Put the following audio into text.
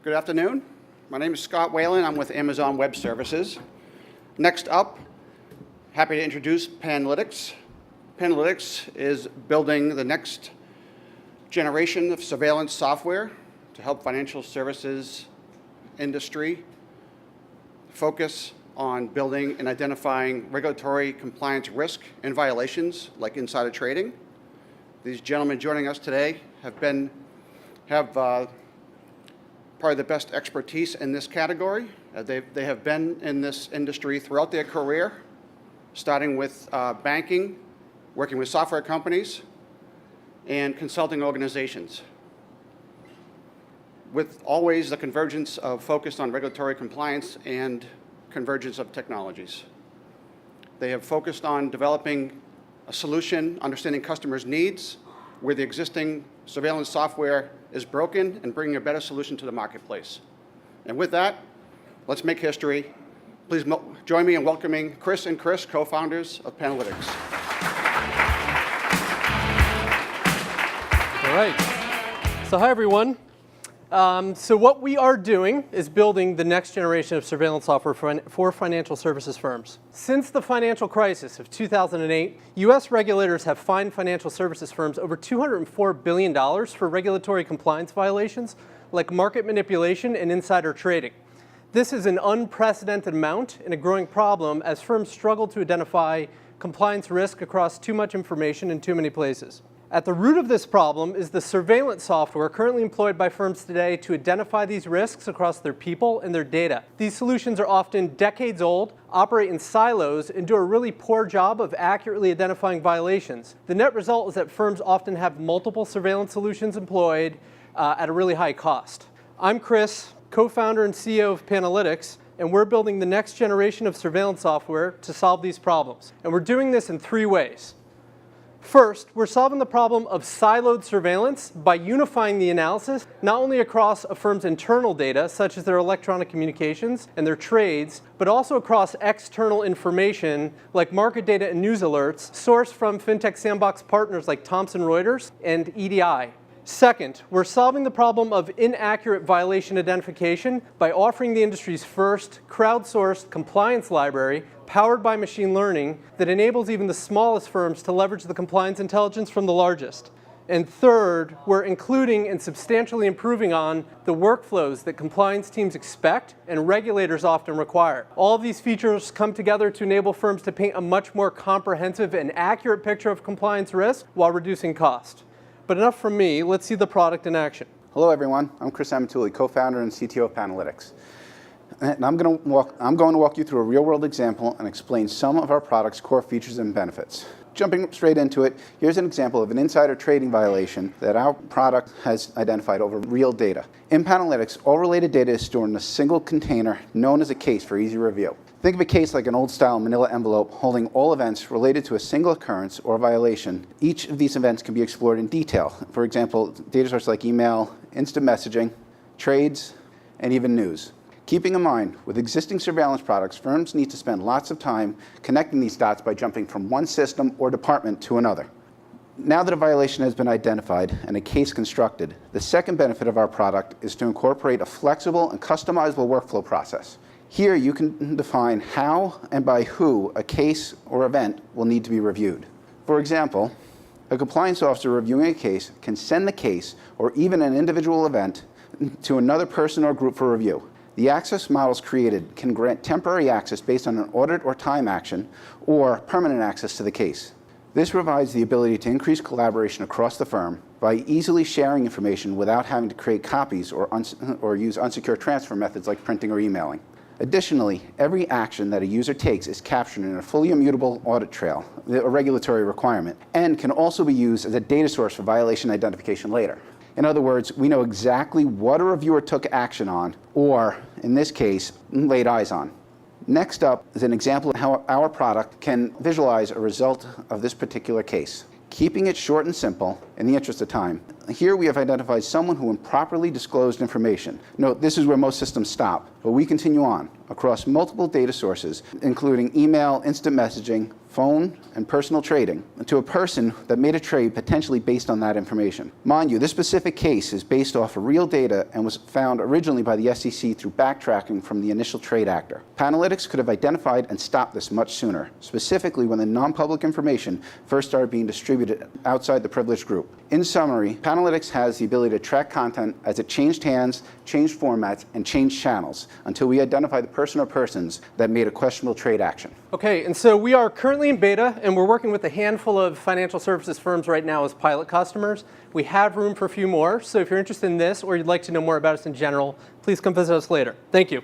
Good afternoon. My name is Scott Whalen. I'm with Amazon Web Services. Next up, happy to introduce Panalytics. Panalytics is building the next generation of surveillance software to help financial services industry focus on building and identifying regulatory compliance risk and violations like insider trading. These gentlemen joining us today have probably the best expertise in this category. They have been in this industry throughout their career, starting with banking, working with software companies, and consulting organizations, with always the convergence of focus on regulatory compliance and convergence of technologies. They have focused on developing a solution, understanding customers' needs, where the existing surveillance software is broken, and bringing a better solution to the marketplace. And with that, let's make history. Please join me in welcoming Chris and Chris, co-founders of Panalytics. All right. So hi, everyone. So what we are doing is building the next generation of surveillance software for financial services firms. Since the financial crisis of 2008, U.S. regulators have fined financial services firms over $204 billion for regulatory compliance violations like market manipulation and insider trading. This is an unprecedented amount and a growing problem as firms struggle to identify compliance risk across too much information in too many places. At the root of this problem is the surveillance software currently employed by firms today to identify these risks across their people and their data. These solutions are often decades old, operate in silos, and do a really poor job of accurately identifying violations. The net result is that firms often have multiple surveillance solutions employed at a really high cost. I'm Chris, co-founder and CEO of Panalytics, and we're building the next generation of surveillance software to solve these problems. And we're doing this in 3 ways. First, we're solving the problem of siloed surveillance by unifying the analysis not only across a firm's internal data, such as their electronic communications and their trades, but also across external information like market data and news alerts sourced from FinTech Sandbox partners like Thomson Reuters and EDI. Second, we're solving the problem of inaccurate violation identification by offering the industry's first crowdsourced compliance library powered by machine learning that enables even the smallest firms to leverage the compliance intelligence from the largest. And third, we're including and substantially improving on the workflows that compliance teams expect and regulators often require. All of these features come together to enable firms to paint a much more comprehensive and accurate picture of compliance risk while reducing cost. But enough from me, let's see the product in action. Hello everyone, I'm Chris Amatulli, co-founder and CTO of Panalytics. And I'm going to walk you through a real-world example and explain some of our product's core features and benefits. Jumping straight into it, here's an example of an insider trading violation that our product has identified over real data. In Panalytics, all related data is stored in a single container known as a case for easy review. Think of a case like an old-style manila envelope holding all events related to a single occurrence or violation. Each of these events can be explored in detail. For example, data sources like email, instant messaging, trades, and even news. Keeping in mind, with existing surveillance products, firms need to spend lots of time connecting these dots by jumping from one system or department to another. Now that a violation has been identified and a case constructed, the second benefit of our product is to incorporate a flexible and customizable workflow process. Here you can define how and by who a case or event will need to be reviewed. For example, a compliance officer reviewing a case can send the case or even an individual event to another person or group for review. The access models created can grant temporary access based on an audit or time action or permanent access to the case. This provides the ability to increase collaboration across the firm by easily sharing information without having to create copies or use unsecure transfer methods like printing or emailing. Additionally, every action that a user takes is captured in a fully immutable audit trail, a regulatory requirement, and can also be used as a data source for violation identification later. In other words, we know exactly what a reviewer took action on, or, in this case, laid eyes on. Next up is an example of how our product can visualize a result of this particular case. Keeping it short and simple, in the interest of time, Here we have identified someone who improperly disclosed information. Note, this is where most systems stop, but we continue on across multiple data sources, including email, instant messaging, phone, and personal trading, to a person that made a trade potentially based on that information. Mind you, this specific case is based off of real data and was found originally by the SEC through backtracking from the initial trade actor. Panalytics could have identified and stopped this much sooner, specifically when the non-public information first started being distributed outside the privileged group. In summary, Panalytics has the ability to track content as it changed hands, changed formats, and changed channels until we identify the person or persons that made a questionable trade action. Okay, and so we are currently in beta, and we're working with a handful of financial services firms right now as pilot customers. We have room for a few more, so if you're interested in this or you'd like to know more about us in general, please come visit us later. Thank you.